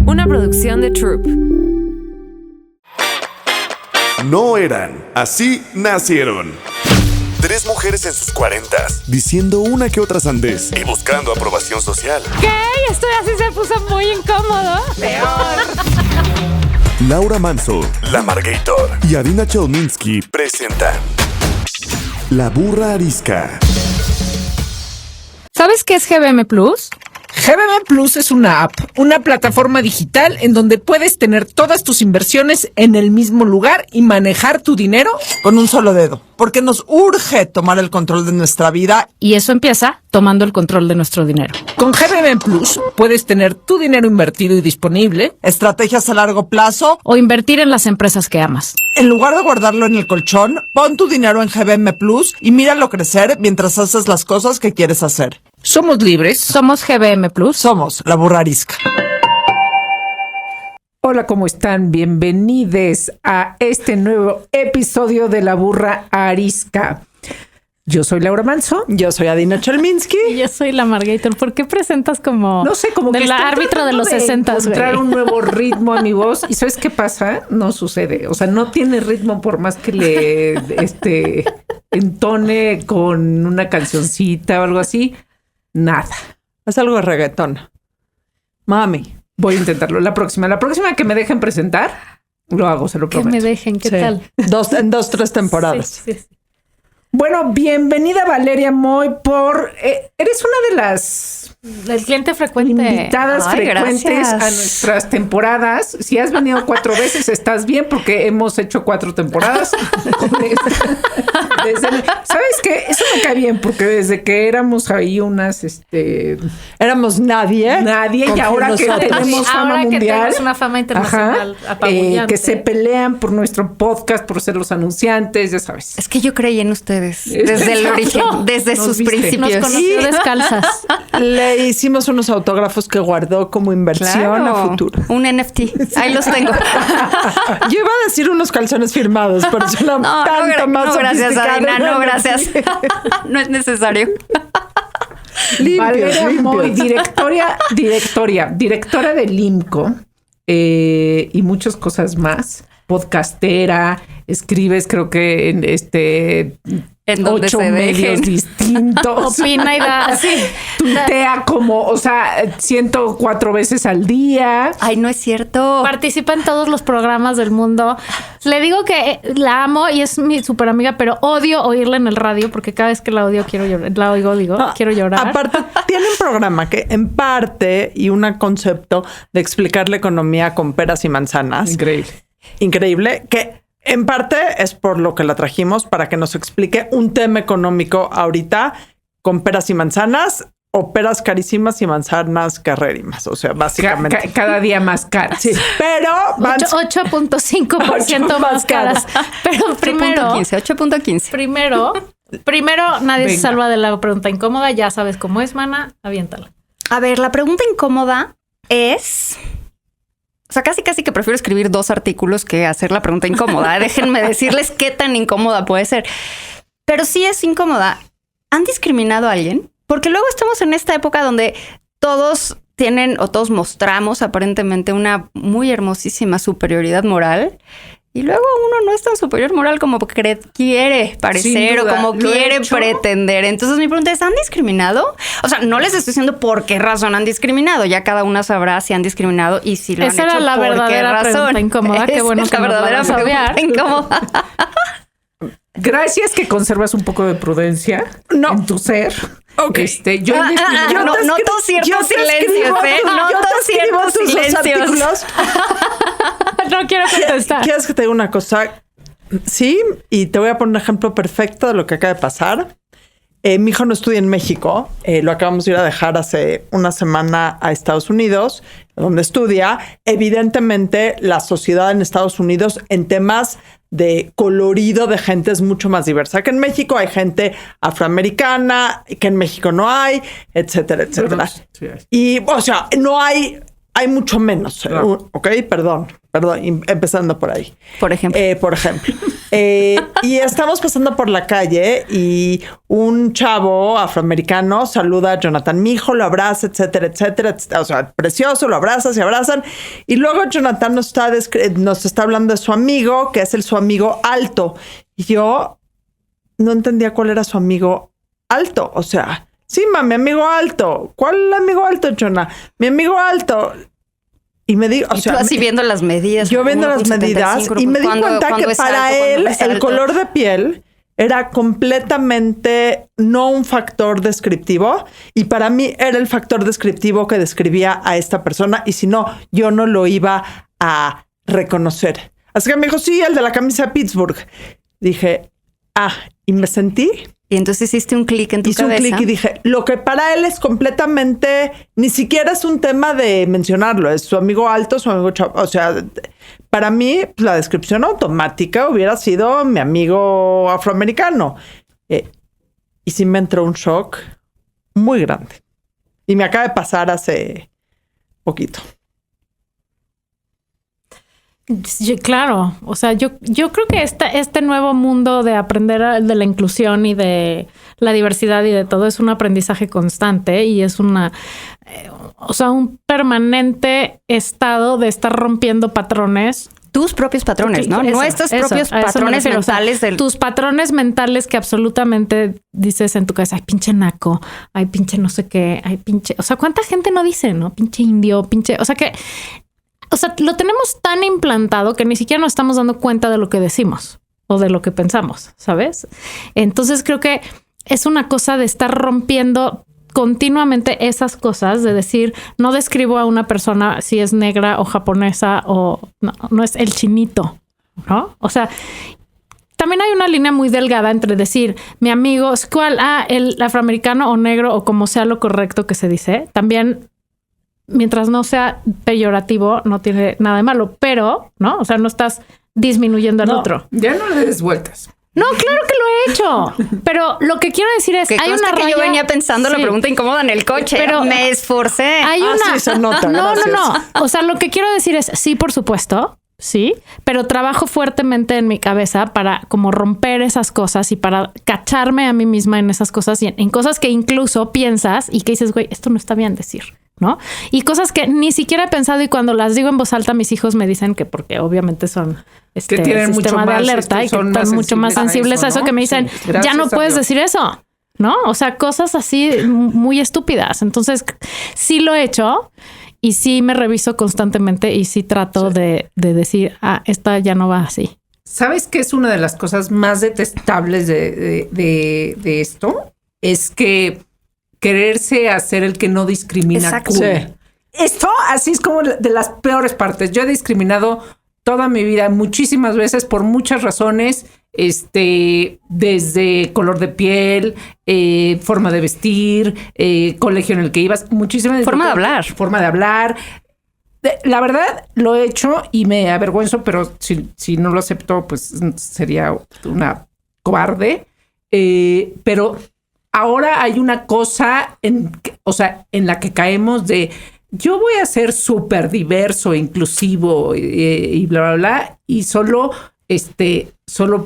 una producción de Troop. No eran, así nacieron. 3 mujeres en sus 40s, diciendo una que otra sandez y buscando aprobación social. ¿Qué? Esto así se puso muy incómodo. Peor. Laura Manso, La Margator y Adina Chelminsky presentan La Burra Arisca. ¿Sabes qué es GBM Plus? GBM Plus es una app, una plataforma digital en donde puedes tener todas tus inversiones en el mismo lugar y manejar tu dinero con un solo dedo, porque nos urge tomar el control de nuestra vida. Y eso empieza tomando el control de nuestro dinero. Con GBM Plus puedes tener tu dinero invertido y disponible, Estrategias a largo plazo, O invertir en las empresas que amas. en lugar de guardarlo en el colchón, pon tu dinero en GBM Plus y míralo crecer mientras haces las cosas que quieres hacer. somos libres. Somos GBM Plus. Somos La Burra Arisca. Hola, ¿cómo están? Bienvenidos a este nuevo episodio de La Burra Arisca. Yo soy Laura Manso. Yo soy Adina Chelminsky. Y yo soy la Margator. ¿Por qué presentas como No sé, como del que estoy árbitro de los tratando 60s, encontrar güey? un nuevo ritmo a mi voz. ¿Y sabes qué pasa? No sucede. O sea, no tiene ritmo por más que le entone con una cancioncita o algo así. Nada. Es algo de reggaetón. Mami. Voy a intentarlo. La próxima que me dejen presentar, lo hago, se lo Que prometo. me dejen, ¿qué Sí. tal? En 2-3 temporadas. Sí, sí, sí. Bueno, bienvenida Valeria Moy por... eres una de las El cliente frecuente. invitadas Ay, frecuentes gracias. a nuestras temporadas. Si has venido 4 veces, estás bien porque hemos hecho 4 temporadas. ¿Sabes qué? Eso me cae bien porque desde que éramos ahí unas... Éramos nadie. nadie y ahora que nosotros. tenemos fama Ahora que mundial. tenemos una fama internacional apabullante. que se pelean por nuestro podcast, por ser los anunciantes, ya sabes. Es que yo creí en ustedes desde el origen, desde Nos sus viste. Nos principios. conoció descalzas. Le hicimos unos autógrafos que guardó como inversión a futuro. Un NFT. Ahí los tengo. Yo iba a decir unos calzones firmados, pero suena tanto más no, gracias, sofisticado. Adina. No, gracias. No es necesario. Valeria Moy, limpios. directora del IMCO y muchas cosas más. Podcastera, escribes creo que En donde 8 se medios dejen. distintos. Opina y da así. Tuitea como, 104 veces al día. Ay, no es cierto. Participa en todos los programas del mundo. Le digo que la amo y es mi súper amiga, pero odio oírla en el radio porque cada vez que la odio quiero llorar. La oigo, quiero llorar. Aparte, tiene un programa que en parte y un concepto de explicar la economía con peras y manzanas. Increíble, que en parte es por lo que la trajimos para que nos explique un tema económico ahorita con peras y manzanas o peras carísimas y manzanas carrérimas. O sea, básicamente. Cada día más caras. Sí, pero van 8.5% más caras. Pero primero, 8.15. primero nadie se Venga. salva de la pregunta incómoda. Ya sabes cómo es, mana. Aviéntala. A ver, la pregunta incómoda es... O sea, casi que prefiero escribir 2 artículos que hacer la pregunta incómoda. Déjenme decirles qué tan incómoda puede ser. Pero sí es incómoda. ¿Han discriminado a alguien? Porque luego estamos en esta época donde todos tienen o todos mostramos aparentemente una muy hermosísima superioridad moral. Y luego uno no es tan superior moral como quiere parecer Sin duda, o como lo he quiere hecho. pretender. Entonces mi pregunta es, ¿han discriminado? O sea, no les estoy diciendo por qué razón han discriminado. Ya cada una sabrá si han discriminado y si lo Esa han era hecho la por qué verdadera razón. pregunta incómoda. Qué bueno Es que la nos la verdadera vas a obviar. pregunta incómoda. Gracias que conservas un poco de prudencia en tu ser. Ok. Noto ciertos silencios, ¿eh? Noto ciertos silencios. No quiero contestar. ¿Quieres que te diga una cosa? Sí, y te voy a poner un ejemplo perfecto de lo que acaba de pasar. Mi hijo no estudia en México. Lo acabamos de ir a dejar hace una semana a Estados Unidos, donde estudia. Evidentemente, la sociedad en Estados Unidos en temas de colorido de gente es mucho más diversa. Que en México hay gente afroamericana, que en México no hay, etcétera, etcétera. Sí, hay. Y, o sea, no hay hay mucho menos. Ok, perdón, empezando por ahí. Por ejemplo. Y estamos pasando por la calle y un chavo afroamericano saluda a Jonathan, mi hijo, lo abraza, etcétera, etcétera. O sea, precioso, lo abrazan, se abrazan. Y luego Jonathan nos está hablando de su amigo, que es su amigo alto. Y yo no entendía cuál era su amigo alto. O sea, sí, mi amigo alto. ¿Cuál amigo alto, Jonah? Mi amigo alto. Y me digo, tú así viendo las medidas. Yo viendo las medidas y me di cuenta que para él el color de piel era completamente no un factor descriptivo y para mí era el factor descriptivo que describía a esta persona y si no, yo no lo iba a reconocer. Así que me dijo, sí, el de la camisa de Pittsburgh. Dije, y me sentí... Y entonces hiciste un clic en tu cabeza. Hice un clic y dije, lo que para él es completamente, ni siquiera es un tema de mencionarlo, es su amigo alto, su amigo chavo. O sea, para mí la descripción automática hubiera sido mi amigo afroamericano. Y sí me entró un shock muy grande. Y me acaba de pasar hace poquito. Claro, o sea, yo creo que este nuevo mundo de aprender de la inclusión y de la diversidad y de todo es un aprendizaje constante y es un permanente estado de estar rompiendo patrones. Tus propios patrones, ¿no? Nuestros propios patrones mentales. Tus patrones mentales que absolutamente dices en tu cabeza, ay, pinche naco, ay, pinche no sé qué, ay, pinche... O sea, ¿cuánta gente no dice, no? Pinche indio, pinche... O sea, lo tenemos tan implantado que ni siquiera nos estamos dando cuenta de lo que decimos o de lo que pensamos, ¿sabes? Entonces creo que es una cosa de estar rompiendo continuamente esas cosas, de decir, no describo a una persona si es negra o japonesa o no es el chinito, ¿no? O sea, también hay una línea muy delgada entre decir, mi amigo, ¿cuál? El afroamericano o negro o como sea lo correcto que se dice. También... Mientras no sea peyorativo, no tiene nada de malo, pero, ¿no? O sea, no estás disminuyendo al otro. Ya no le des vueltas. No, claro que lo he hecho. Pero lo que quiero decir es que hay una raya... que yo venía pensando la pregunta incómoda en el coche, pero me esforcé. Hay una... Sí, se nota, no. O sea, lo que quiero decir es, sí, por supuesto, sí, pero trabajo fuertemente en mi cabeza para como romper esas cosas y para cacharme a mí misma en esas cosas y en cosas que incluso piensas y que dices, güey, esto no está bien decir. ¿No? Y cosas que ni siquiera he pensado y cuando las digo en voz alta mis hijos me dicen que porque obviamente son que tienen sistema mucho de alerta y que están mucho más sensibles a eso, ¿no? Que me dicen, sí, ya no puedes decir eso, ¿no? O sea, cosas así muy estúpidas. Entonces, sí lo he hecho y sí me reviso constantemente y sí trato de decir, esta ya no va así. ¿Sabes qué es una de las cosas más detestables de esto? Es que quererse hacer el que no discrimina. Exacto. Cool. Sí. Esto así es como de las peores partes. Yo he discriminado toda mi vida muchísimas veces por muchas razones, desde color de piel, forma de vestir, colegio en el que ibas, muchísimas forma de hablar. La verdad lo he hecho y me avergüenzo, pero si no lo acepto, pues sería una cobarde. Pero ahora hay una cosa en la que caemos de yo voy a ser súper diverso, inclusivo y bla, bla, bla. Y solo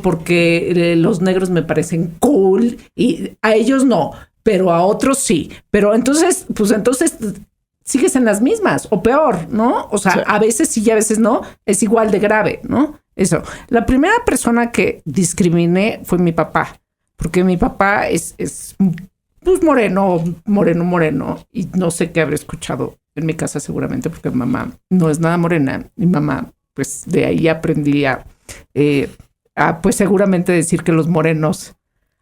porque los negros me parecen cool y a ellos no, pero a otros sí. Pero entonces sigues en las mismas o peor, ¿no? O sea, sí. A veces sí y a veces no. Es igual de grave, ¿no? Eso. La primera persona que discriminé fue mi papá. Porque mi papá es pues moreno. Y no sé qué habré escuchado en mi casa seguramente porque mi mamá no es nada morena. Mi mamá, pues de ahí aprendí a pues seguramente decir que los morenos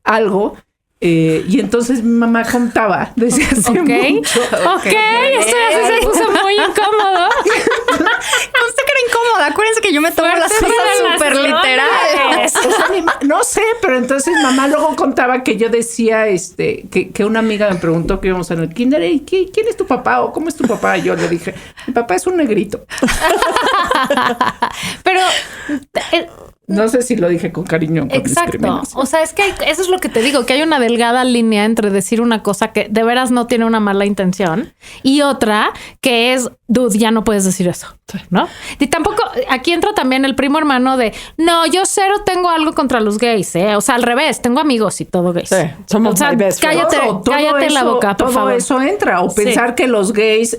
algo. Y entonces mi mamá contaba desde hace mucho. Ok, esto ya se puso muy incómodo. Usted que era incómoda. Acuérdense que yo me tomo las cosas súper literales. O sea, no sé, pero entonces mamá luego contaba que yo decía que una amiga me preguntó que íbamos en el kinder, ¿y quién es tu papá? ¿O cómo es tu papá? Y yo le dije, mi papá es un negrito. Pero No sé si lo dije con cariño. Con Exacto. O sea, es que eso es lo que te digo, que hay una delgada línea entre decir una cosa que de veras no tiene una mala intención y otra que es, dude, ya no puedes decir eso, ¿no? Y tampoco, aquí entra también el primo hermano de, no, yo cero tengo algo contra los gays, ¿eh? O sea, al revés, tengo amigos y todo gays. Sí, somos o sea, my best friends. cállate la boca, por todo favor. Eso entra. O pensar que los gays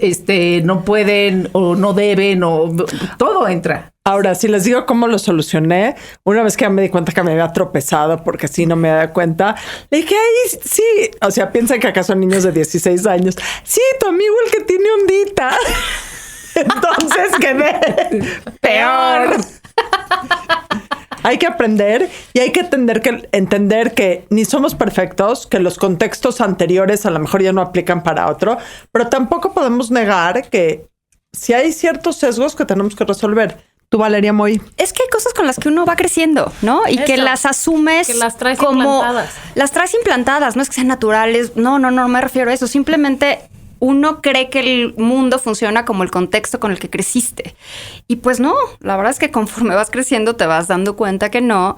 no pueden o no deben o todo entra. Ahora, si les digo cómo lo solucioné, una vez que ya me di cuenta que me había tropezado porque sí no me daba cuenta, le dije, ay, sí. O sea, piensan que acá son niños de 16 años. Sí, tu amigo el que tiene ondita. Entonces quedé peor. Hay que aprender y hay que entender que ni somos perfectos, que los contextos anteriores a lo mejor ya no aplican para otro, pero tampoco podemos negar que si hay ciertos sesgos que tenemos que resolver. Tú, Valeria Moy. Es que hay cosas con las que uno va creciendo, ¿no? Y Eso, que las asumes que las traes como... implantadas. Las traes implantadas, no es que sean naturales. No me refiero a eso. Simplemente uno cree que el mundo funciona como el contexto con el que creciste. Y pues no, la verdad es que conforme vas creciendo te vas dando cuenta que no.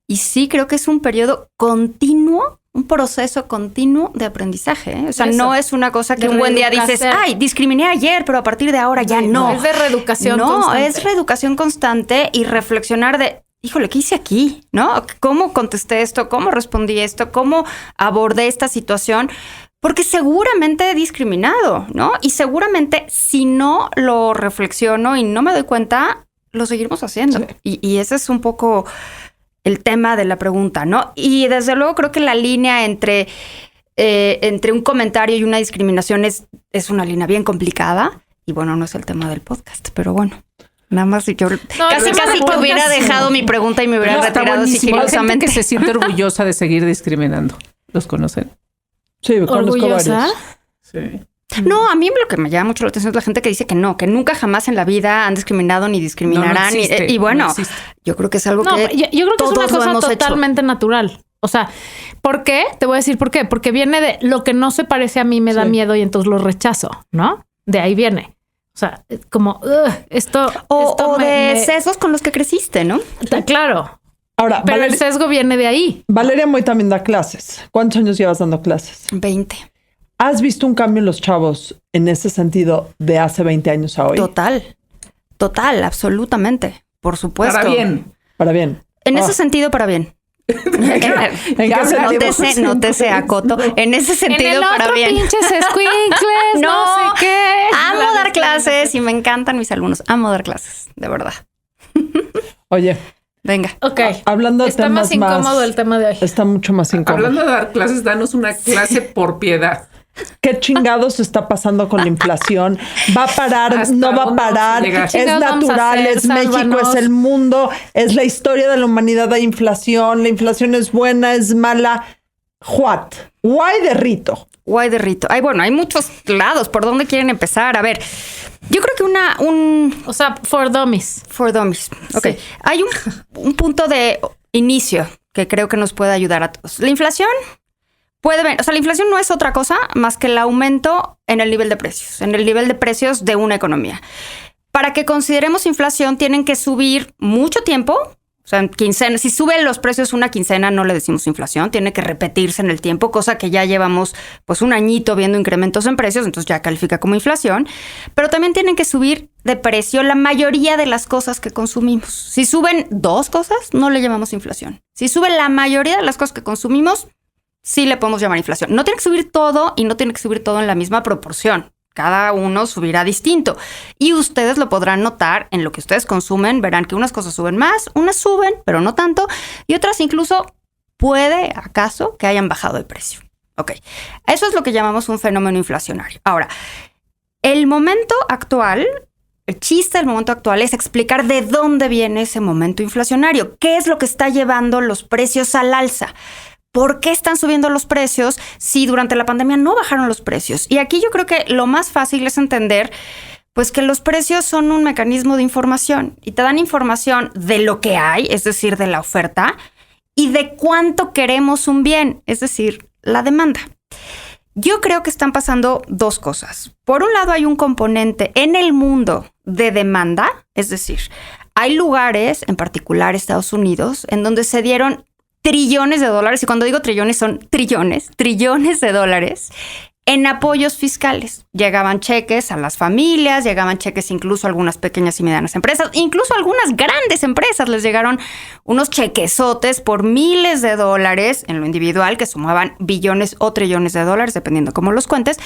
Y sí creo que es un periodo continuo, un proceso continuo de aprendizaje, ¿eh? O sea, Eso. no es una cosa que De un buen día dices, reeducación. ay, discriminé ayer, pero a partir de ahora ya no. Es de reeducación No, constante. es reeducación constante y reflexionar de, híjole, ¿qué hice aquí? ¿No? ¿Cómo contesté esto? ¿Cómo respondí esto? ¿Cómo abordé esta situación? Porque seguramente he discriminado, ¿no? Y seguramente si no lo reflexiono y no me doy cuenta, lo seguiremos haciendo. Sí. Y ese es un poco el tema de la pregunta, ¿no? Y desde luego creo que la línea entre un comentario y una discriminación es una línea bien complicada. Y bueno, no es el tema del podcast, pero bueno. Nada más yo casi te hubiera dejado mi pregunta y me hubiera retirado sigilosamente. Que se siente orgullosa de seguir discriminando. ¿Los conocen? Sí, conozco varios. Sí. No, a mí lo que me llama mucho la atención es la gente que dice que no, que nunca jamás en la vida han discriminado ni discriminarán. No existe, y bueno, no existe. Yo creo que es algo que yo creo que todos es una cosa hecho. totalmente natural. O sea, ¿por qué? Te voy a decir por qué. Porque viene de lo que no se parece a mí me da miedo y entonces lo rechazo, ¿no? De ahí viene. O sea, como esto de sesgos con los que creciste, ¿no? Claro. Ahora, pero el sesgo viene de ahí. Valeria Moy también da clases. ¿Cuántos años llevas dando clases? 20. ¿Has visto un cambio en los chavos en ese sentido de hace 20 años a hoy? Total, absolutamente. Por supuesto. Para bien. En ese sentido, para bien. Nótese acoto. En ese sentido, para bien. Pinches squinkles, no sé qué. Amo dar clases y me encantan mis alumnos. Amo dar clases, de verdad. Oye. Venga. Ok. Hablando de está temas más incómodo el tema de hoy. Está mucho más incómodo. Hablando de dar clases, danos una clase por piedad. ¿Qué chingados está pasando con la inflación? ¿Va a parar? ¿No va a parar? ¿Es natural? ¿Es México? ¿Es el mundo? ¿Es la historia de la humanidad? ¿Hay inflación? ¿La inflación es buena? ¿Es mala? ¿What? ¿Why de Rito? Why de Rito. Bueno, hay muchos lados. ¿Por dónde quieren empezar? A ver, yo creo que o sea, for dummies. For dummies. Ok. Sí. Hay un punto de inicio que creo que nos puede ayudar a todos. La inflación la inflación no es otra cosa más que el aumento en el nivel de precios de una economía. Para que consideremos inflación tienen que subir mucho tiempo, o sea, en quincena. Si suben los precios una quincena no le decimos inflación, tiene que repetirse en el tiempo, cosa que ya llevamos pues un añito viendo incrementos en precios, entonces ya califica como inflación. Pero también tienen que subir de precio la mayoría de las cosas que consumimos. Si suben 2 cosas, no le llamamos inflación. Si suben la mayoría de las cosas que consumimos, sí le podemos llamar inflación. No tiene que subir todo y no tiene que subir todo en la misma proporción. Cada uno subirá distinto. Y ustedes lo podrán notar en lo que ustedes consumen. Verán que unas cosas suben más, unas suben, pero no tanto. Y otras incluso puede, acaso, que hayan bajado de precio. Ok. Eso es lo que llamamos un fenómeno inflacionario. Ahora, el momento actual, el chiste del momento actual es explicar de dónde viene ese momento inflacionario. ¿Qué es lo que está llevando los precios al alza? ¿Por qué están subiendo los precios si durante la pandemia no bajaron los precios? Y aquí yo creo que lo más fácil es entender pues que los precios son un mecanismo de información y te dan información de lo que hay, es decir, de la oferta, y de cuánto queremos un bien, es decir, la demanda. Yo creo que están pasando 2 cosas. Por un lado, hay un componente en el mundo de demanda, es decir, hay lugares, en particular Estados Unidos, en donde se dieron trillones de dólares, y cuando digo trillones son trillones de dólares en apoyos fiscales. Llegaban cheques a las familias, llegaban cheques incluso a algunas pequeñas y medianas empresas, incluso a algunas grandes empresas les llegaron unos chequesotes por miles de dólares en lo individual que sumaban billones o trillones de dólares, dependiendo cómo los cuentes,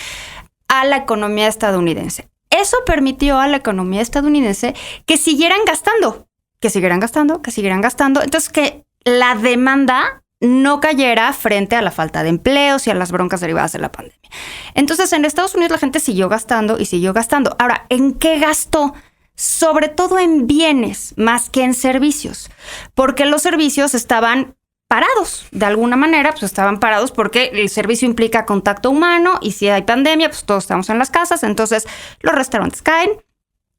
a la economía estadounidense. Eso permitió a la economía estadounidense que siguieran gastando. Entonces, que la demanda no cayera frente a la falta de empleos y a las broncas derivadas de la pandemia. Entonces, en Estados Unidos la gente siguió gastando y siguió gastando. Ahora, ¿en qué gastó? Sobre todo en bienes, más que en servicios. Porque los servicios estaban parados. De alguna manera, pues estaban parados porque el servicio implica contacto humano y si hay pandemia, pues todos estamos en las casas. Entonces, los restaurantes caen,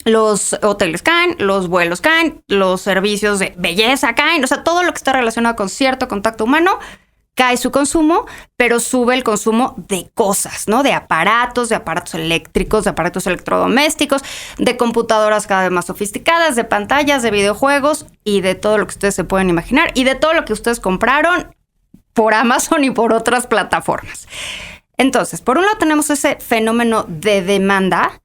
los hoteles caen, los vuelos caen, los servicios de belleza caen. O sea, todo lo que está relacionado con cierto contacto humano, cae su consumo, pero sube el consumo de cosas, ¿no? De aparatos eléctricos, de aparatos electrodomésticos, de computadoras cada vez más sofisticadas, de pantallas, de videojuegos y de todo lo que ustedes se pueden imaginar y de todo lo que ustedes compraron por Amazon y por otras plataformas. Entonces, por un lado tenemos ese fenómeno de demanda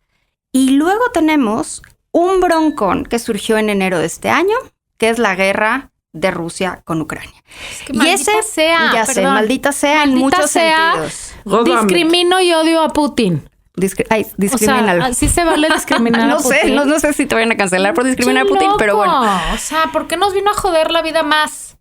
y luego tenemos un broncón que surgió en enero de este año, que es la guerra de Rusia con Ucrania. Es que maldita sea, ya sé, maldita sea en muchos sentidos. Discrimino y odio a Putin. Discrimínalo. O sea, sí se vale discriminar a Putin. No sé si te vayan a cancelar por discriminar a Putin, pero bueno. O sea, ¿por qué nos vino a joder la vida más?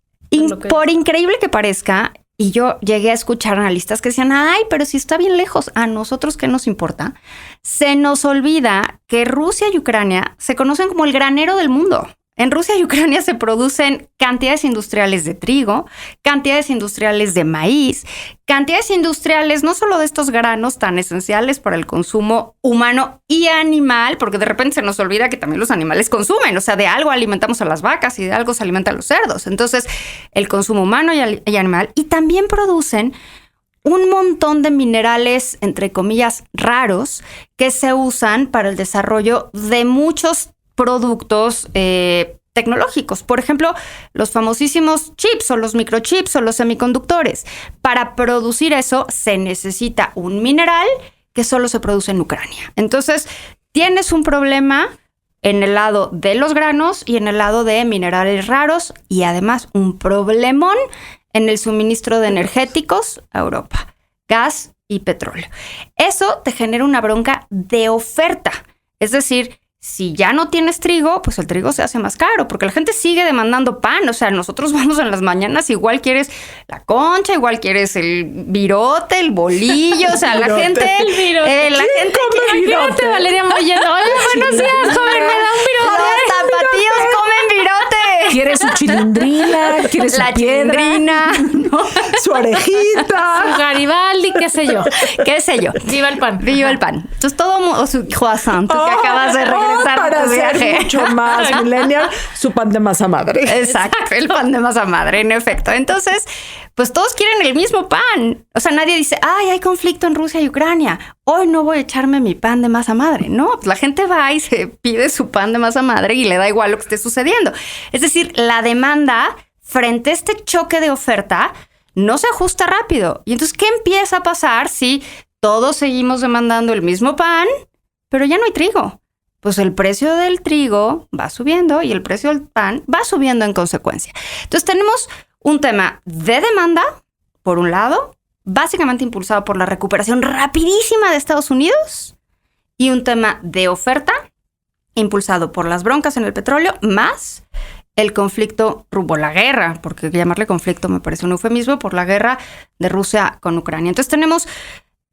Por increíble que parezca, y yo llegué a escuchar analistas que decían, ay, pero si está bien lejos, a nosotros ¿qué nos importa? Se nos olvida que Rusia y Ucrania se conocen como el granero del mundo. En Rusia y Ucrania se producen cantidades industriales de trigo, cantidades industriales de maíz, cantidades industriales no solo de estos granos tan esenciales para el consumo humano y animal, porque de repente se nos olvida que también los animales consumen, o sea, de algo alimentamos a las vacas y de algo se alimentan los cerdos. Entonces, el consumo humano y animal, y también producen un montón de minerales, entre comillas, raros, que se usan para el desarrollo de muchos productos tecnológicos. Por ejemplo, los famosísimos chips o los microchips o los semiconductores. Para producir eso se necesita un mineral que solo se produce en Ucrania. Entonces, tienes un problema en el lado de los granos y en el lado de minerales raros y además un problemón en el suministro de energéticos a Europa, gas y petróleo. Eso te genera una bronca de oferta. Es decir, si ya no tienes trigo, pues el trigo se hace más caro porque la gente sigue demandando pan. O sea, nosotros vamos en las mañanas, igual quieres la concha, igual quieres el virote, el bolillo. O sea, la gente... El virote. La gente come virote? Valeria Mollero. Hola, buenos días, joven, me da un virote. Los tapatíos comen virote. ¿Quieres su chilindrina? ¿Quieres su La piedra? chilindrina, ¿no? Su orejita. Su Garibaldi, qué sé yo. ¿Qué sé yo? Viva el pan. Viva el pan. Entonces todo o su croissant, tú que acabas de regresar para de tu ser viaje. mucho más millennial, su pan de masa madre. Exacto, el pan de masa madre, en efecto. Entonces, pues todos quieren el mismo pan. O sea, nadie dice, ay, hay conflicto en Rusia y Ucrania. Hoy no voy a echarme mi pan de masa madre. No, pues la gente va y se pide su pan de masa madre y le da igual lo que esté sucediendo. Es decir, la demanda frente a este choque de oferta no se ajusta rápido. Y entonces, ¿qué empieza a pasar si todos seguimos demandando el mismo pan, pero ya no hay trigo? Pues el precio del trigo va subiendo y el precio del pan va subiendo en consecuencia. Entonces tenemos un tema de demanda, por un lado, básicamente impulsado por la recuperación rapidísima de Estados Unidos, y un tema de oferta impulsado por las broncas en el petróleo, más el conflicto rumbo a la guerra, porque llamarle conflicto me parece un eufemismo, por la guerra de Rusia con Ucrania. Entonces tenemos...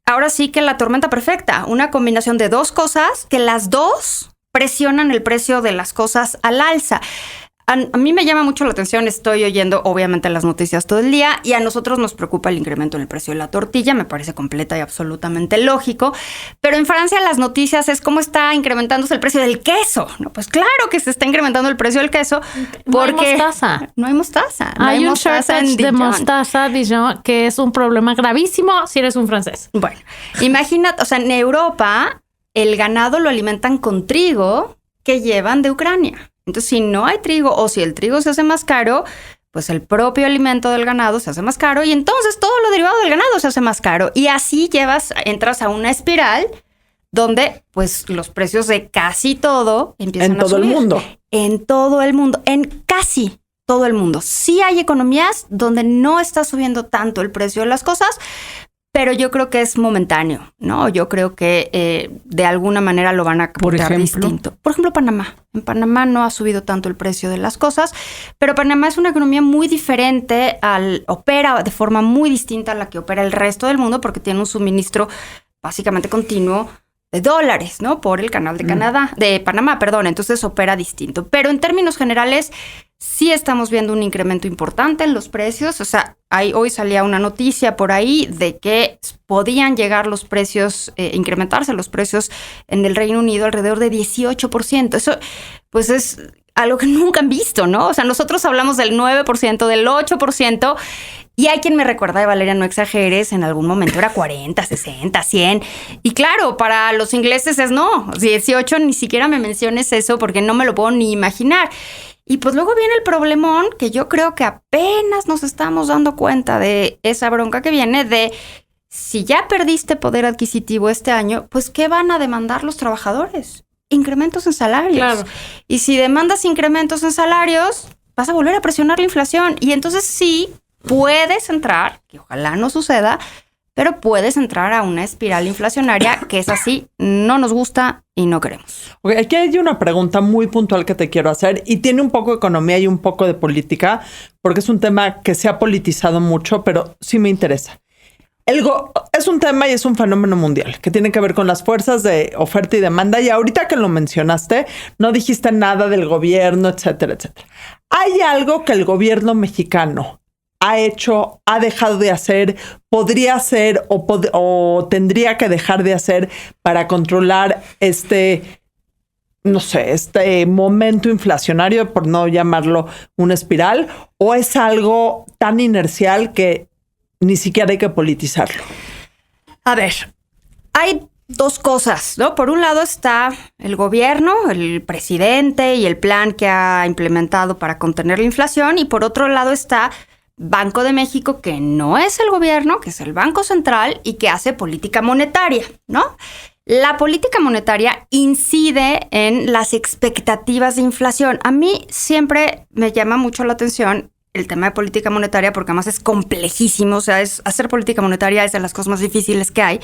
ahora sí que la tormenta perfecta, una combinación de dos cosas que las dos presionan el precio de las cosas al alza. A mí me llama mucho la atención, estoy oyendo obviamente las noticias todo el día y a nosotros nos preocupa el incremento en el precio de la tortilla, me parece completa y absolutamente lógico, pero en Francia las noticias es cómo está incrementándose el precio del queso. No, pues claro que se está incrementando el precio del queso porque no hay mostaza. No hay mostaza. Hay un mostaza shortage de Dijon. mostaza Dijon, que es un problema gravísimo si eres un francés. Bueno, imagínate, o sea, en Europa el ganado lo alimentan con trigo que llevan de Ucrania. Entonces, si no hay trigo o si el trigo se hace más caro, pues el propio alimento del ganado se hace más caro y entonces todo lo derivado del ganado se hace más caro. Y así entras a una espiral donde pues los precios de casi todo empiezan a subir. En todo el mundo. En todo el mundo, en casi todo el mundo. Sí hay economías donde no está subiendo tanto el precio de las cosas, pero yo creo que es momentáneo, ¿no? Yo creo que de alguna manera lo van a captar distinto. Por ejemplo, Panamá. En Panamá no ha subido tanto el precio de las cosas, pero Panamá es una economía muy diferente, opera de forma muy distinta a la que opera el resto del mundo porque tiene un suministro básicamente continuo de dólares, ¿no? Por el canal de Panamá, perdón. Entonces opera distinto. Pero en términos generales, sí estamos viendo un incremento importante en los precios. O sea, hoy salía una noticia por ahí de que podían llegar los precios, incrementarse los precios en el Reino Unido alrededor de 18%. Eso, pues es algo que nunca han visto, ¿no? O sea, nosotros hablamos del 9%, del 8%. Y hay quien me recuerda de Valeria, no exageres, en algún momento era 40, 60, 100. Y claro, para los ingleses es no, 18, ni siquiera me menciones eso porque no me lo puedo ni imaginar. Y pues luego viene el problemón que yo creo que apenas nos estamos dando cuenta de esa bronca que viene de si ya perdiste poder adquisitivo este año, pues ¿qué van a demandar los trabajadores? Incrementos en salarios. Claro. Y si demandas incrementos en salarios, vas a volver a presionar la inflación. Y entonces sí, puedes entrar, que ojalá no suceda, pero puedes entrar a una espiral inflacionaria que es así, no nos gusta y no queremos. Okay, aquí hay una pregunta muy puntual que te quiero hacer y tiene un poco de economía y un poco de política, porque es un tema que se ha politizado mucho, pero sí me interesa. Es un tema y es un fenómeno mundial que tiene que ver con las fuerzas de oferta y demanda. Y ahorita que lo mencionaste, no dijiste nada del gobierno, etcétera, etcétera. ¿Hay algo que el gobierno mexicano ha hecho, ha dejado de hacer, podría hacer o tendría que dejar de hacer para controlar este momento inflacionario, por no llamarlo una espiral? ¿O es algo tan inercial que ni siquiera hay que politizarlo? A ver, hay dos cosas, ¿no? Por un lado está el gobierno, el presidente y el plan que ha implementado para contener la inflación. Y por otro lado está Banco de México, que no es el gobierno, que es el Banco Central y que hace política monetaria, ¿no? La política monetaria incide en las expectativas de inflación. A mí siempre me llama mucho la atención el tema de política monetaria porque además es complejísimo. O sea, hacer política monetaria es de las cosas más difíciles que hay.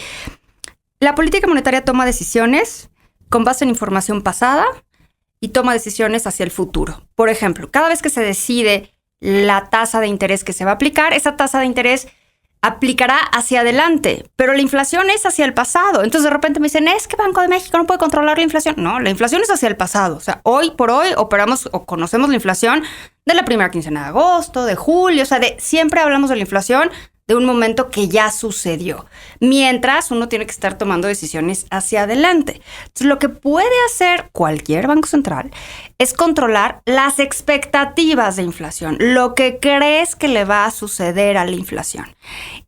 La política monetaria toma decisiones con base en información pasada y toma decisiones hacia el futuro. Por ejemplo, cada vez que se decide la tasa de interés que se va a aplicar, esa tasa de interés aplicará hacia adelante, pero la inflación es hacia el pasado. Entonces de repente me dicen, es que Banco de México no puede controlar la inflación. No, la inflación es hacia el pasado. O sea, hoy por hoy operamos o conocemos la inflación de la primera quincena de agosto, de julio, o sea, siempre hablamos de la inflación de un momento que ya sucedió, mientras uno tiene que estar tomando decisiones hacia adelante. Entonces, lo que puede hacer cualquier banco central es controlar las expectativas de inflación, lo que crees que le va a suceder a la inflación.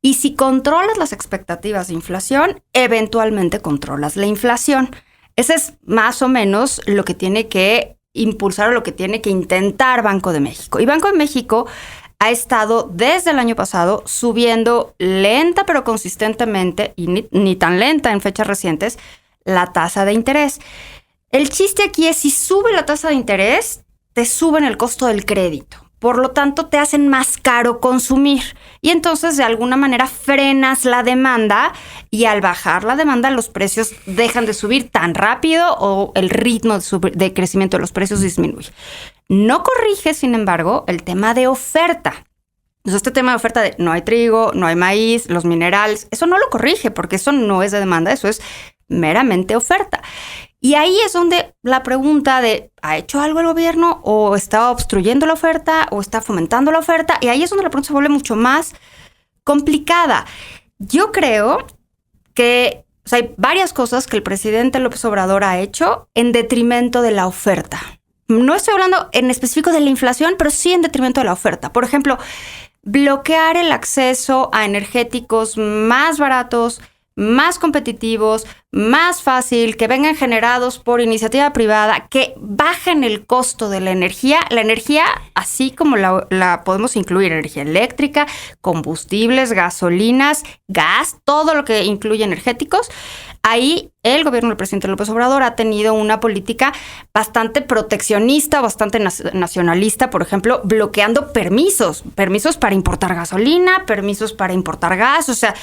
Y si controlas las expectativas de inflación, eventualmente controlas la inflación. Ese es más o menos lo que tiene que impulsar o lo que tiene que intentar Banco de México. Y Banco de México ha estado desde el año pasado subiendo lenta pero consistentemente, y ni tan lenta en fechas recientes, la tasa de interés. El chiste aquí es si sube la tasa de interés, te suben el costo del crédito. Por lo tanto, te hacen más caro consumir. Y entonces, de alguna manera, frenas la demanda y al bajar la demanda, los precios dejan de subir tan rápido o el ritmo de crecimiento de los precios disminuye. No corrige, sin embargo, el tema de oferta. Entonces, este tema de oferta de no hay trigo, no hay maíz, los minerales, eso no lo corrige porque eso no es de demanda, eso es meramente oferta. Y ahí es donde la pregunta de ¿ha hecho algo el gobierno o está obstruyendo la oferta o está fomentando la oferta? Y ahí es donde la pregunta se vuelve mucho más complicada. Yo creo que hay varias cosas que el presidente López Obrador ha hecho en detrimento de la oferta. No estoy hablando en específico de la inflación, pero sí en detrimento de la oferta. Por ejemplo, bloquear el acceso a energéticos más baratos, más competitivos, más fácil, que vengan generados por iniciativa privada, que bajen el costo de la energía. La energía, así como la podemos incluir, energía eléctrica, combustibles, gasolinas, gas, todo lo que incluye energéticos. Ahí el gobierno del presidente López Obrador ha tenido una política bastante proteccionista, bastante nacionalista, por ejemplo, bloqueando permisos para importar gasolina, permisos para importar gas, o sea,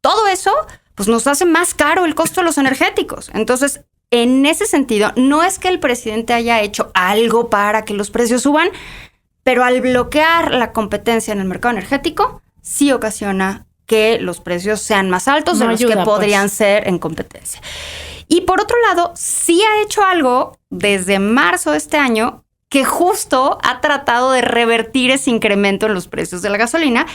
todo eso pues nos hace más caro el costo de los energéticos. Entonces, en ese sentido, no es que el presidente haya hecho algo para que los precios suban, pero al bloquear la competencia en el mercado energético, sí ocasiona que los precios sean más altos de los que podrían ser en competencia. Y por otro lado, sí ha hecho algo desde marzo de este año que justo ha tratado de revertir ese incremento en los precios de la gasolina,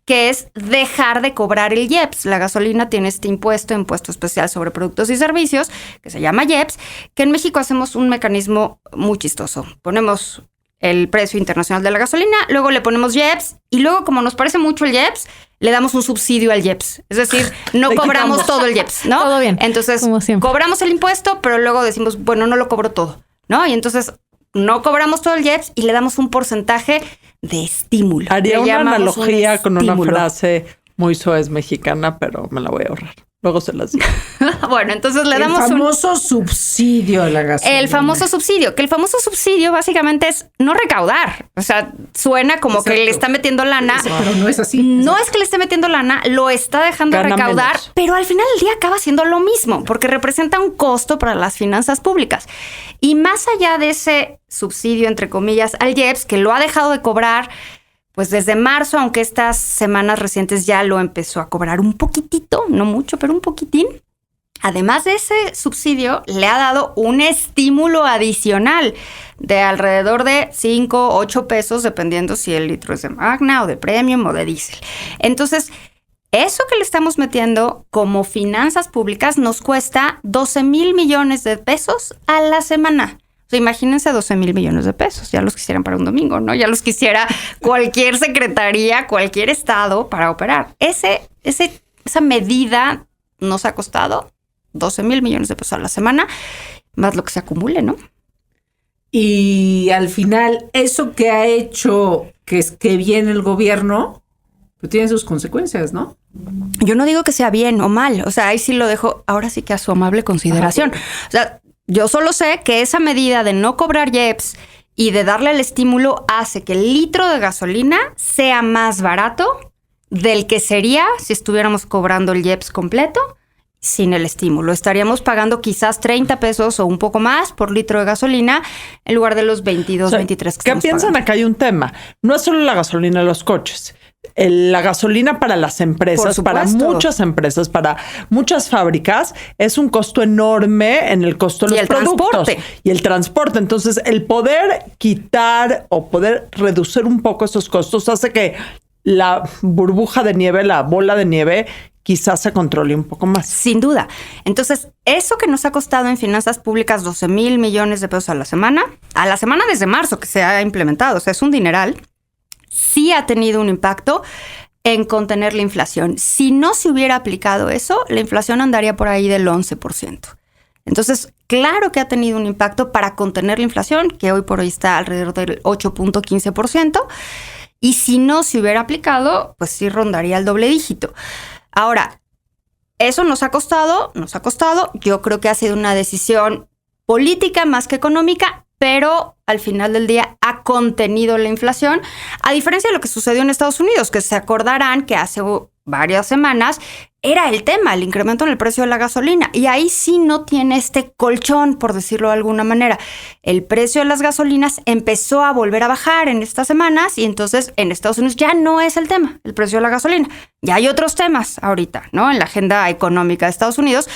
que es dejar de cobrar el IEPS. La gasolina tiene este impuesto especial sobre productos y servicios, que se llama IEPS, que en México hacemos un mecanismo muy chistoso. Ponemos el precio internacional de la gasolina, luego le ponemos IEPS y luego, como nos parece mucho el IEPS, le damos un subsidio al IEPS. Es decir, no cobramos todo el IEPS, ¿no? Todo bien. Entonces, cobramos el impuesto, pero luego decimos, bueno, no lo cobro todo, ¿no? Y entonces no cobramos todo el IEPS y le damos un porcentaje de estímulo. Haría una analogía con una frase muy soez mexicana, pero me la voy a ahorrar. Luego se las digo. Bueno, entonces le damos el famoso subsidio a la gasolina. El famoso subsidio básicamente es no recaudar. O sea, suena como que le está metiendo lana. Pero no es así. No es que le esté metiendo lana, lo está dejando de recaudar, menos. Pero al final del día acaba siendo lo mismo, porque representa un costo para las finanzas públicas. Y más allá de ese subsidio, entre comillas, al IEPS, que lo ha dejado de cobrar, pues desde marzo, aunque estas semanas recientes ya lo empezó a cobrar un poquitito, no mucho, pero un poquitín. Además de ese subsidio, le ha dado un estímulo adicional de alrededor de 5, 8 pesos, dependiendo si el litro es de Magna o de Premium o de diésel. Entonces, eso que le estamos metiendo como finanzas públicas nos cuesta 12,000 millones de pesos a la semana. O sea, imagínense 12,000 millones de pesos. Ya los quisieran para un domingo, ¿no? Ya los quisiera cualquier secretaría, cualquier estado para operar. Esa medida nos ha costado 12,000 millones de pesos a la semana, más lo que se acumule, ¿no? Y al final, eso que ha hecho que viene el gobierno, pues tiene sus consecuencias, ¿no? Yo no digo que sea bien o mal. O sea, ahí sí lo dejo, ahora sí que a su amable consideración. O sea, yo solo sé que esa medida de no cobrar IEPS y de darle el estímulo hace que el litro de gasolina sea más barato del que sería si estuviéramos cobrando el IEPS completo sin el estímulo. Estaríamos pagando quizás 30 pesos o un poco más por litro de gasolina en lugar de los 22, 23 que estamos piensan pagando. Acá hay un tema. No es solo la gasolina de los coches. La gasolina para las empresas, para muchas empresas, para muchas fábricas, es un costo enorme en el costo de los productos. Y el transporte. Entonces, el poder quitar o poder reducir un poco esos costos hace que la burbuja de nieve, la bola de nieve, quizás se controle un poco más. Sin duda. Entonces, eso que nos ha costado en finanzas públicas 12,000 millones de pesos a la semana desde marzo que se ha implementado, o sea, es un dineral, sí ha tenido un impacto en contener la inflación. Si no se hubiera aplicado eso, la inflación andaría por ahí del 11%. Entonces, claro que ha tenido un impacto para contener la inflación, que hoy por hoy está alrededor del 8.15%. Y si no se hubiera aplicado, pues sí rondaría el doble dígito. Ahora, eso nos ha costado. Yo creo que ha sido una decisión política más que económica, pero al final del día ha contenido la inflación, a diferencia de lo que sucedió en Estados Unidos, que se acordarán que hace varias semanas era el tema, el incremento en el precio de la gasolina. Y ahí sí no tiene este colchón, por decirlo de alguna manera. El precio de las gasolinas empezó a volver a bajar en estas semanas y entonces en Estados Unidos ya no es el tema, el precio de la gasolina. Ya hay otros temas ahorita, ¿no? En la agenda económica de Estados Unidos,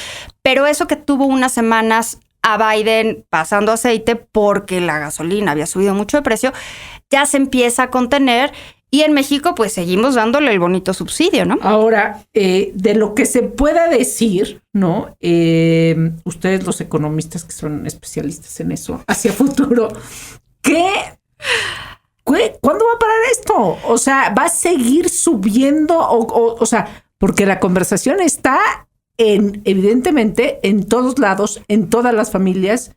pero eso que tuvo unas semanas a Biden pasando aceite porque la gasolina había subido mucho de precio, ya se empieza a contener. Y en México, pues seguimos dándole el bonito subsidio, ¿no? Ahora, de lo que se pueda decir, ¿no? Ustedes, los economistas que son especialistas en eso, hacia futuro, ¿cuándo va a parar esto? O sea, ¿va a seguir subiendo? O sea, porque la conversación está evidentemente, en todos lados, en todas las familias,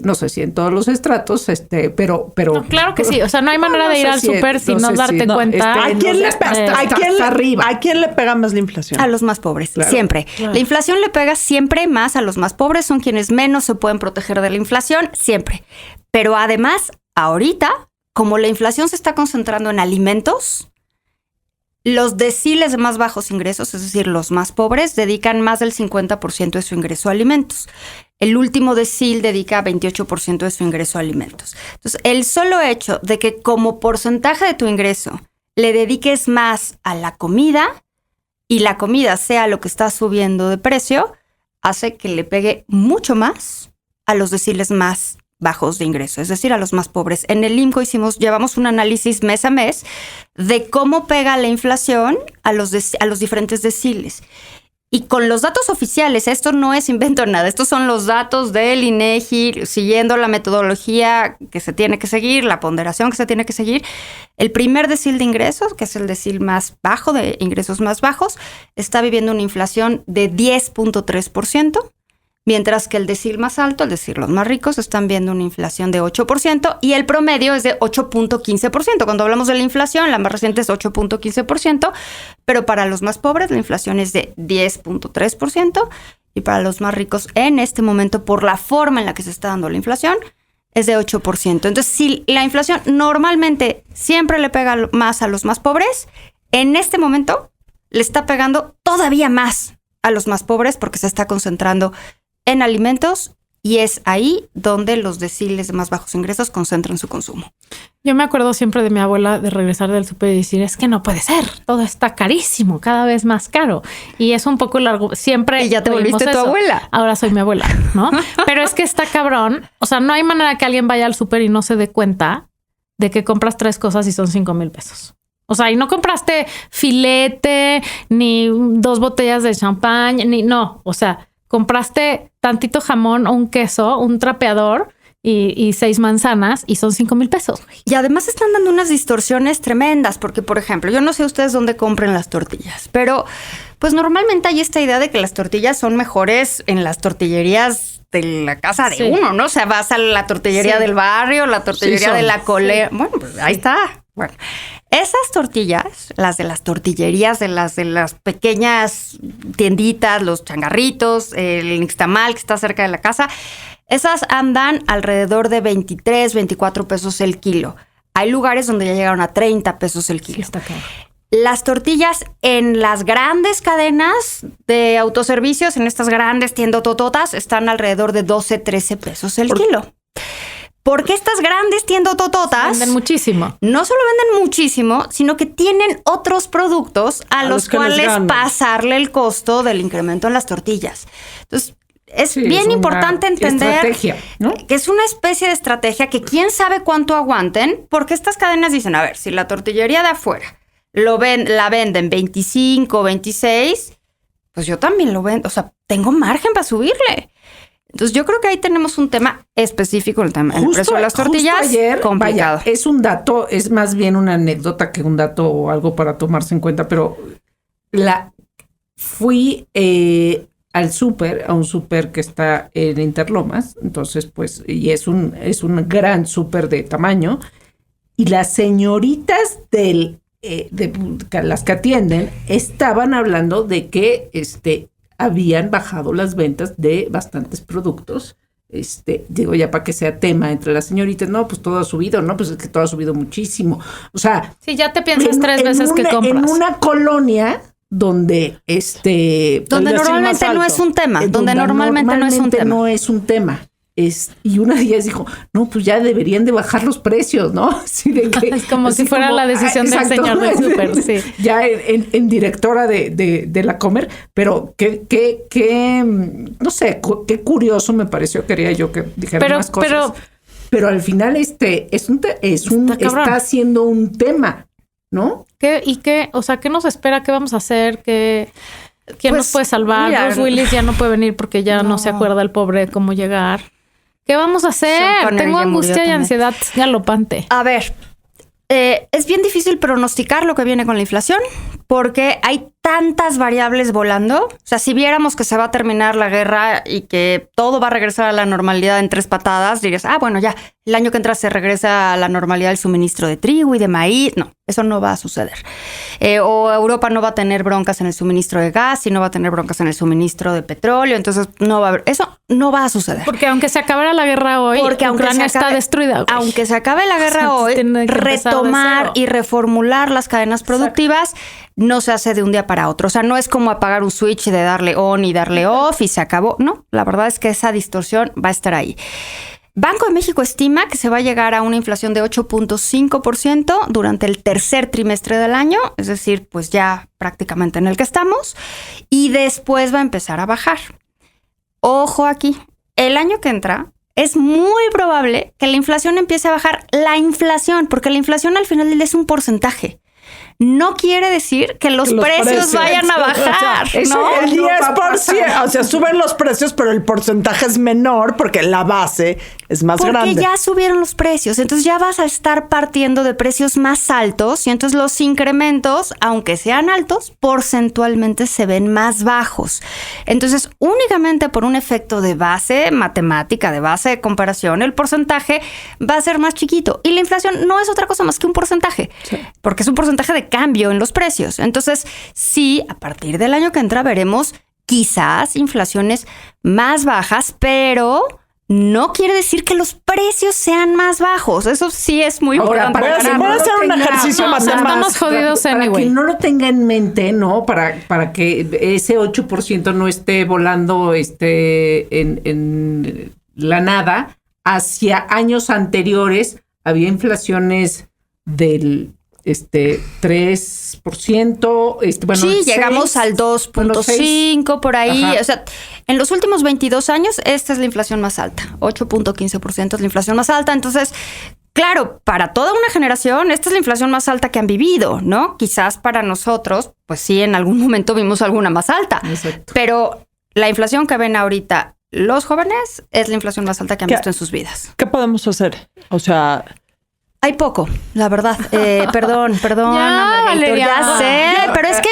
no sé si en todos los estratos, pero... No, claro que sí. O sea, no hay manera de ir al súper sin no darte cuenta. ¿A quién le pega más la inflación? A los más pobres, Claro. siempre. Claro. La inflación le pega siempre más a los más pobres, son quienes menos se pueden proteger de la inflación, siempre. Pero además, ahorita, como la inflación se está concentrando en alimentos, los deciles de más bajos ingresos, es decir, los más pobres, dedican más del 50% de su ingreso a alimentos. El último decil dedica 28% de su ingreso a alimentos. Entonces, el solo hecho de que como porcentaje de tu ingreso le dediques más a la comida y la comida sea lo que está subiendo de precio, hace que le pegue mucho más a los deciles más bajos de ingreso, es decir, a los más pobres. En el IMCO llevamos un análisis mes a mes de cómo pega la inflación a los diferentes deciles. Y con los datos oficiales, esto no es invento nada, estos son los datos del INEGI, siguiendo la metodología que se tiene que seguir, la ponderación que se tiene que seguir. El primer decil de ingresos, que es el decil más bajo, de ingresos más bajos, está viviendo una inflación de 10.3%. Mientras que el decil más alto, es decir, los más ricos, están viendo una inflación de 8% y el promedio es de 8.15%. Cuando hablamos de la inflación, la más reciente es 8.15%, pero para los más pobres la inflación es de 10.3% y para los más ricos en este momento, por la forma en la que se está dando la inflación, es de 8%. Entonces, si la inflación normalmente siempre le pega más a los más pobres, en este momento le está pegando todavía más a los más pobres porque se está concentrando en alimentos y es ahí donde los deciles de más bajos ingresos concentran su consumo. Yo me acuerdo siempre de mi abuela de regresar del súper y decir, es que no puede ser, todo está carísimo, cada vez más caro. Y es un poco largo, siempre... Y ya te oímos volviste tu eso. abuela. Ahora soy mi abuela, ¿no? Pero es que está cabrón. O sea, no hay manera que alguien vaya al súper y no se dé cuenta de que compras 3 cosas y son 5,000 pesos. O sea, y no compraste filete, ni 2 botellas de champán, no. O sea, compraste tantito jamón o un queso, un trapeador y 6 manzanas y son 5,000 pesos. Y además están dando unas distorsiones tremendas porque, por ejemplo, yo no sé ustedes dónde compren las tortillas, pero pues normalmente hay esta idea de que las tortillas son mejores en las tortillerías de la casa de uno, ¿no? O sea, vas a la tortillería del barrio, la tortillería de la cole. Sí. Bueno, pues ahí está. Bueno, esas tortillas, las de las tortillerías, de las pequeñas tienditas, los changarritos, el nixtamal que está cerca de la casa, esas andan alrededor de 23, 24 pesos el kilo. Hay lugares donde ya llegaron a 30 pesos el kilo. Sí, está caro. Las tortillas en las grandes cadenas de autoservicios, en estas grandes tiendotototas, están alrededor de 12, 13 pesos el kilo. Porque estas grandes tiendotototas venden muchísimo. No solo venden muchísimo, sino que tienen otros productos a los cuales pasarle el costo del incremento en las tortillas. Entonces, es bien importante entender estrategia, ¿no? Que es una especie de estrategia que quién sabe cuánto aguanten, porque estas cadenas dicen, a ver, si la tortillería de afuera la venden 25, 26, pues yo también lo vendo. O sea, tengo margen para subirle. Entonces, yo creo que ahí tenemos un tema específico, el precio de las tortillas, ayer, complicado. Vaya, es un dato, es más bien una anécdota que un dato o algo para tomarse en cuenta, pero fui al súper, a un súper que está en Interlomas, entonces, pues, y es un gran súper de tamaño, y las señoritas de las que atienden estaban hablando de que habían bajado las ventas de bastantes productos. Digo, ya para que sea tema entre las señoritas, no, pues todo ha subido, no, pues es que todo ha subido muchísimo. O sea, sí, ya te piensas 3 veces que compras. En una colonia donde normalmente no es un tema, donde normalmente no es un tema. No es un tema. Y una de ellas dijo, no, pues ya deberían de bajar los precios, ¿no? Así de que, es como si fuera la decisión del señor del súper, sí. Ya en directora de la Comer, pero qué no sé, qué curioso me pareció, quería yo que dijera más cosas. Pero al final está siendo un tema, ¿no? ¿Qué nos espera? ¿Qué vamos a hacer? ¿Quién nos puede salvar? Mira, Bruce Willis ya no puede venir porque ya no se acuerda el pobre cómo llegar. ¿Qué vamos a hacer? Tengo angustia y ansiedad galopante. A ver, es bien difícil pronosticar lo que viene con la inflación porque hay tantas variables volando. O sea, si viéramos que se va a terminar la guerra y que todo va a regresar a la normalidad en 3 patadas, dirías, bueno, ya, el año que entra se regresa a la normalidad el suministro de trigo y de maíz. No, eso no va a suceder. O Europa no va a tener broncas en el suministro de gas y no va a tener broncas en el suministro de petróleo. Entonces, no va a haber, eso no va a suceder. Porque aunque se acabara la guerra hoy, Ucrania está destruida. Okay. Aunque se acabe la guerra hoy, retomar y reformular las cadenas productivas no se hace de un día para otro. O sea, no es como apagar un switch de darle on y darle off y se acabó. No, la verdad es que esa distorsión va a estar ahí. Banco de México estima que se va a llegar a una inflación de 8.5% durante el tercer trimestre del año, es decir, pues ya prácticamente en el que estamos, y después va a empezar a bajar. Ojo aquí, el año que entra es muy probable que la inflación empiece a bajar. La inflación, porque la inflación al final del día es un porcentaje. No quiere decir que los precios vayan a bajar, ¿no? El 10%, o sea, suben los precios, pero el porcentaje es menor porque la base es más grande. Porque ya subieron los precios, entonces ya vas a estar partiendo de precios más altos y entonces los incrementos, aunque sean altos, porcentualmente se ven más bajos. Entonces, únicamente por un efecto de base matemática, de base de comparación, el porcentaje va a ser más chiquito. Y la inflación no es otra cosa más que un porcentaje, porque es un porcentaje de cambio en los precios. Entonces, sí, a partir del año que entra veremos quizás inflaciones más bajas, pero no quiere decir que los precios sean más bajos. Eso sí es muy importante. Voy a hacer un ejercicio más. Estamos jodidos para que no lo tenga en mente, ¿no? Para que ese 8% no esté volando en la nada. Hacia años anteriores había inflaciones del 3%, sí, llegamos al 2.5 por ahí. Ajá. O sea, en los últimos 22 años, esta es la inflación más alta. 8.15% es la inflación más alta. Entonces, claro, para toda una generación, esta es la inflación más alta que han vivido, ¿no? Quizás para nosotros, pues sí, en algún momento vimos alguna más alta. Exacto. Pero la inflación que ven ahorita los jóvenes es la inflación más alta que han visto en sus vidas. ¿Qué podemos hacer? O sea... Hay poco, la verdad. Perdón, ya, Valeria, ya sé, pero es que...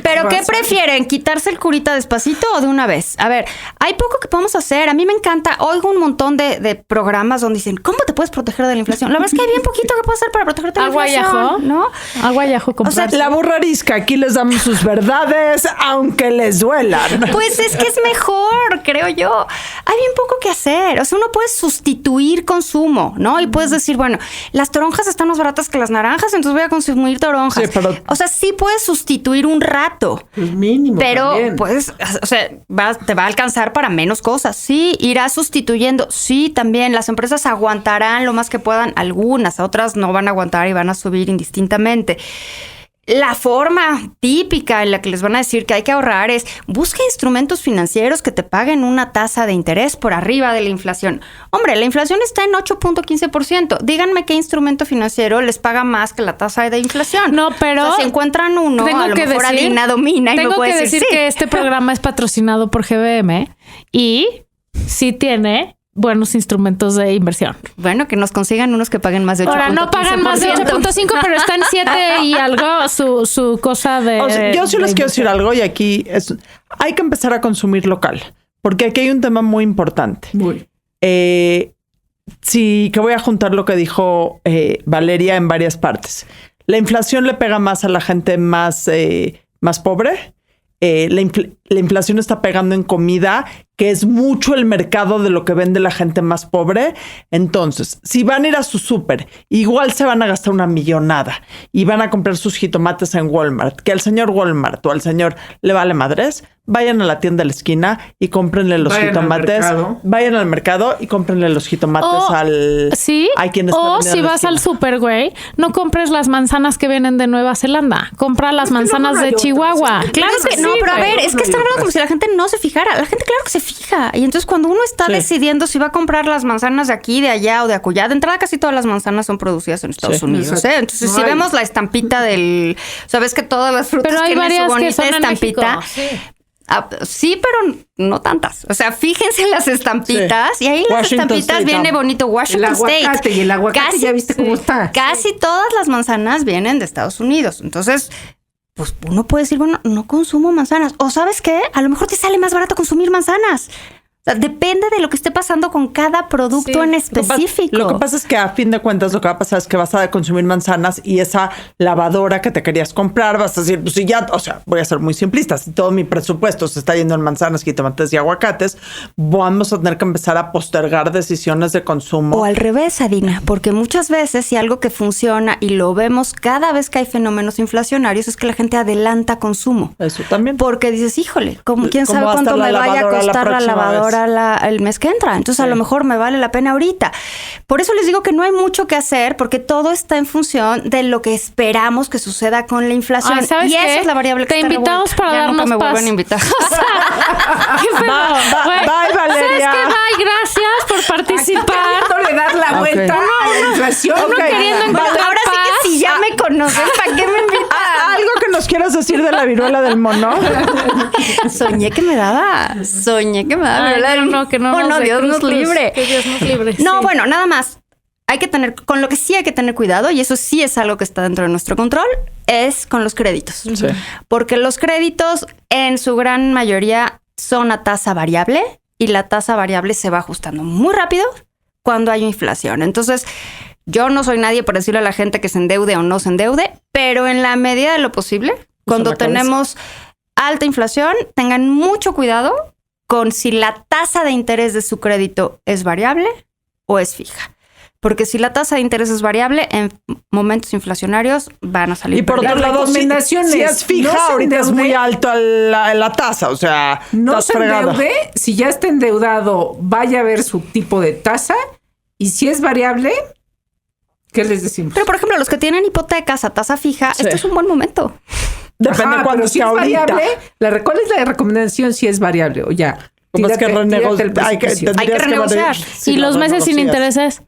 ¿Pero qué prefieren? ¿Quitarse el curita despacito o de una vez? A ver, hay poco que podemos hacer. A mí me encanta. Oigo un montón de programas donde dicen, ¿cómo te puedes proteger de la inflación? La verdad es que hay bien poquito que puedes hacer para protegerte de la inflación. Agua y ajo, ¿no? Agua y ajo. O sea, la burrarisca. Aquí les damos sus verdades, aunque les duelan. Pues es que es mejor, creo yo. Hay bien poco que hacer. O sea, uno puede sustituir consumo, ¿no? Y puedes decir, bueno, las toronjas están más baratas que las naranjas, entonces voy a consumir toronjas. Sí, pero... O sea, sí puedes sustituir un rato. Pues mínimo. Pero también. Pues, o sea, te va a alcanzar para menos cosas. Sí, irás sustituyendo. Sí, también las empresas aguantarán lo más que puedan. Algunas, otras no van a aguantar y van a subir indistintamente. La forma típica en la que les van a decir que hay que ahorrar es busca instrumentos financieros que te paguen una tasa de interés por arriba de la inflación. Hombre, la inflación está en 8.15%. Díganme qué instrumento financiero les paga más que la tasa de inflación. No, pero... O sea, si encuentran uno, a lo mejor Adina domina y no puede decir sí. Tengo que decir que este programa es patrocinado por GBM y sí tiene... buenos instrumentos de inversión. Bueno, que nos consigan unos que paguen más de 8.5%. Ahora, no pagan más de 8.5, pero está en 7 y algo su cosa de... O sea, yo sí les quiero decir algo y aquí hay que empezar a consumir local, porque aquí hay un tema muy importante. Sí, que voy a juntar lo que dijo Valeria en varias partes. La inflación le pega más a la gente más pobre. La inflación está pegando en comida, que es mucho el mercado de lo que vende la gente más pobre. Entonces, si van a ir a su súper, igual se van a gastar una millonada y van a comprar sus jitomates en Walmart, que al señor Walmart o al señor le vale madres, vayan a la tienda de la esquina y cómprenle los jitomates. Vayan al mercado y cómprenle los jitomates ¿sí? a quienes o si vas al súper, güey, no compres las manzanas que vienen de Nueva Zelanda. Compra las manzanas de Chihuahua. Claro que no, pero a ver, es que están hablando como si la gente no se fijara. La gente claro que se fija. Y entonces cuando uno está decidiendo si va a comprar las manzanas de aquí, de allá o de acullá, de entrada casi todas las manzanas son producidas en Estados Unidos. Entonces si vemos la estampita del... Sabes que todas las frutas tienen su bonita estampita. Sí, pero no tantas. O sea, fíjense en las estampitas y ahí en las estampitas viene bonito Washington State. Y el aguacate ya viste cómo está. Casi todas las manzanas vienen de Estados Unidos. Entonces, pues uno puede decir, bueno, no consumo manzanas. O ¿sabes qué? A lo mejor te sale más barato consumir manzanas. O sea, depende de lo que esté pasando con cada producto en específico. Lo que pasa es que a fin de cuentas lo que va a pasar es que vas a consumir manzanas y esa lavadora que te querías comprar vas a decir, pues si ya, o sea, voy a ser muy simplista, si todo mi presupuesto se está yendo en manzanas, jitomates y aguacates, vamos a tener que empezar a postergar decisiones de consumo. O al revés, Adina, porque muchas veces si algo que funciona y lo vemos cada vez que hay fenómenos inflacionarios es que la gente adelanta consumo. Eso también. Porque dices, híjole, quién ¿Cómo sabe va a cuánto estar me la vaya a lavadora la costar la próxima lavadora el mes que entra. Entonces a lo mejor me vale la pena ahorita. Por eso les digo que no hay mucho que hacer porque todo está en función de lo que esperamos que suceda con la inflación. Ay, ¿sabes y esa qué? es la variable que te está invitamos revuelta. para Ya darnos nunca me paz. vuelven a invitar. Qué pedo, güey. Bye, Valeria. ¿Sabes qué? Bye, gracias por participar. Queriéndole dar la vuelta a la inflación. Ok. queriendo Bueno, encontrar ahora sí paz. que si ya me conocen, ¿para qué me invitan? ¿Algo que nos quieras decir de la viruela del mono? Soñé que me daba Ay, viruela del no, que no mono, nos dé Dios cruz, nos cruz. libre. Que Dios nos libre. No, sí. bueno, nada más. Hay que tener, con lo que sí hay que tener cuidado, y eso sí es algo que está dentro de nuestro control, es con los créditos. Sí. Porque los créditos en su gran mayoría son a tasa variable y la tasa variable se va ajustando muy rápido cuando hay inflación. Entonces, yo no soy nadie para decirle a la gente que se endeude o no se endeude, pero en la medida de lo posible, cuando la cabeza. tenemos alta inflación, tengan mucho cuidado con si la tasa de interés de su crédito es variable o es fija. Porque si la tasa de interés es variable, en momentos inflacionarios van a salir Y por otro perdiendo. lado, si recomendación es es, fija, no se ahorita es endeude. muy alto la tasa, o sea, No estás se fregado. endeude. Si ya está endeudado, vaya a ver su tipo de tasa. Y si es variable, ¿qué les decimos? Pero, por ejemplo, los que tienen hipotecas a tasa fija, Sí. este es un buen momento. Depende Ajá, de cuándo pero si esté es ahorita. variable, ¿cuál es la recomendación si es variable? O ya. Como es que tírate el hay que precipicio. Hay que renegociar. Y los meses sin intereses.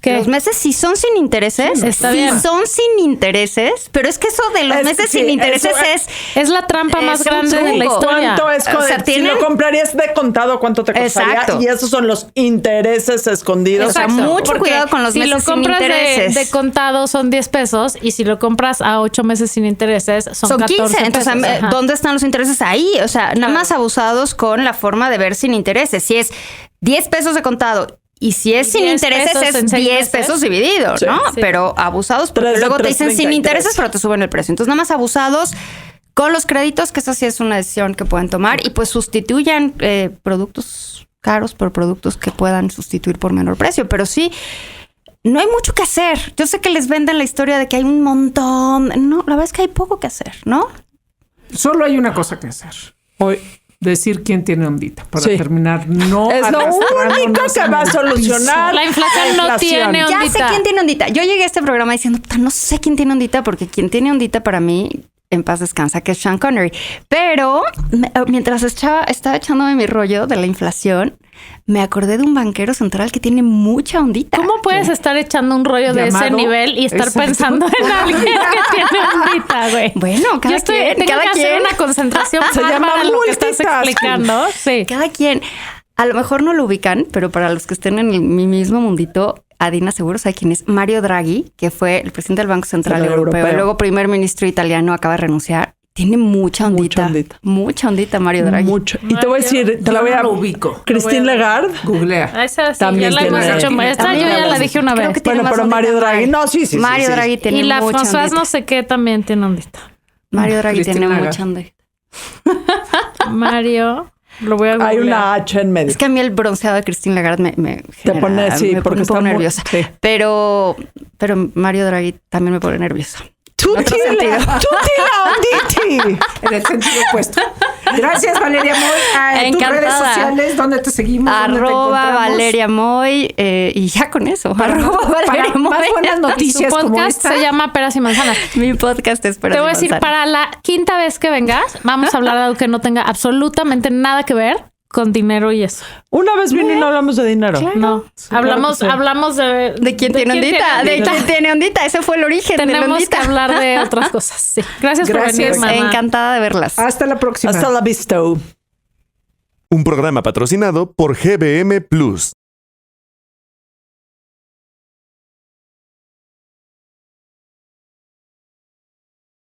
¿Qué? Los meses si son sin intereses, está sí bien. son sin intereses, pero es que eso de los Es- meses sí, sin intereses eso Es la trampa más Es un grande de la truco. historia. ¿Cuánto es? O sea, si tienen- lo comprarías de contado, ¿cuánto te costaría? Exacto. Y esos son los intereses escondidos. O sea, Exacto, mucho porque cuidado con los si meses lo sin compras intereses. de contado son 10 pesos y si lo compras a 8 meses sin intereses son, son 14 15. Entonces, pesos. Ajá. ¿dónde están los intereses? Ahí. O sea, nada más abusados con la forma de ver sin intereses. Si es 10 pesos de contado y si es sin 10 intereses pesos en es 6 10 meses. pesos dividido, Sí. ¿no? Sí. Pero abusados porque 3 de luego te dicen 3.33. sin intereses, pero te suben el precio. Entonces, nada más abusados con los créditos, que eso sí es una decisión que pueden tomar y pues sustituyan productos caros por productos que puedan sustituir por menor precio. Pero sí, no hay mucho que hacer. Yo sé que les venden la historia de que hay un montón. No, la verdad es que hay poco que hacer, ¿no? Solo hay una cosa que hacer. Hoy. Decir quién tiene ondita. Para Sí. terminar, no Es lo arrastrándonos único que en va a el solucionar La inflación no tiene Ya sé ondita. quién tiene ondita. Yo llegué a este programa diciendo, "Puta, no sé quién tiene ondita, porque quien tiene ondita para mí, en paz descansa, que es Sean Connery." Pero mientras estaba echándome mi rollo de la inflación, me acordé de un banquero central que tiene mucha ondita. ¿Cómo puedes estar echando un rollo de ese Llamado- nivel y estar Exacto. pensando en alguien que tiene ondita, güey? Bueno, cada Yo estoy, quien, tengo cada que hacer quien. una concentración Se llama bárbara en lo que estás multitasking. explicando. Sí. Cada quien. A lo mejor no lo ubican, pero para los que estén en mi mismo mundito, Adina seguro sabe quién es. Mario Draghi, que fue el presidente del Banco Central Sí, Europeo, europeo. luego primer ministro italiano, acaba de renunciar. Tiene mucha ondita. Mucha ondita, Mario Draghi. Mucho. Y te voy a decir, te la voy a... lo ubico. Christine Lagarde. Googlea. Esa sí, También ya la hemos tiene- hecho. tiene- Esta yo también ya la la hemos- dije una creo vez. que tiene Bueno, más pero ondita, Mario Draghi. Mario. No, sí. Mario sí. Draghi tiene Y la mucha Françoise ondita. no sé qué también tiene ondita. Mario Draghi Christine tiene Lagarde. mucha ondita. Mario, lo voy a googlear. Hay una H en medio. Es que a mí el bronceado de Christine Lagarde me genera- pone, sí, me porque pone un está poco muy- nerviosa. sí. Pero Mario Draghi también me pone nerviosa. Tú otro tila sentido. onditi. En el sentido opuesto. Gracias, Valeria Moy. En tus Encantada. redes sociales, ¿dónde te seguimos? ¿Dónde te Arroba encontramos? Valeria Moy y ya con eso. Arroba Para Valeria Moy. más buenas Y su noticias como podcast esta. se llama Peras y Manzanas. Mi podcast es para Te voy a decir, para la quinta vez que vengas, vamos a hablar de algo que no tenga absolutamente nada que ver con dinero y eso. Una vez vino y no hablamos de dinero. No, claro que sí. hablamos de... ¿De quién tiene ondita? ¿De quién tiene ondita? Ese fue el origen de la Tenemos que ondita. hablar de otras cosas. Sí. Gracias por Gracias. venir, mamá. Encantada de verlas. Hasta la próxima. Hasta la vista. Un programa patrocinado por GBM Plus.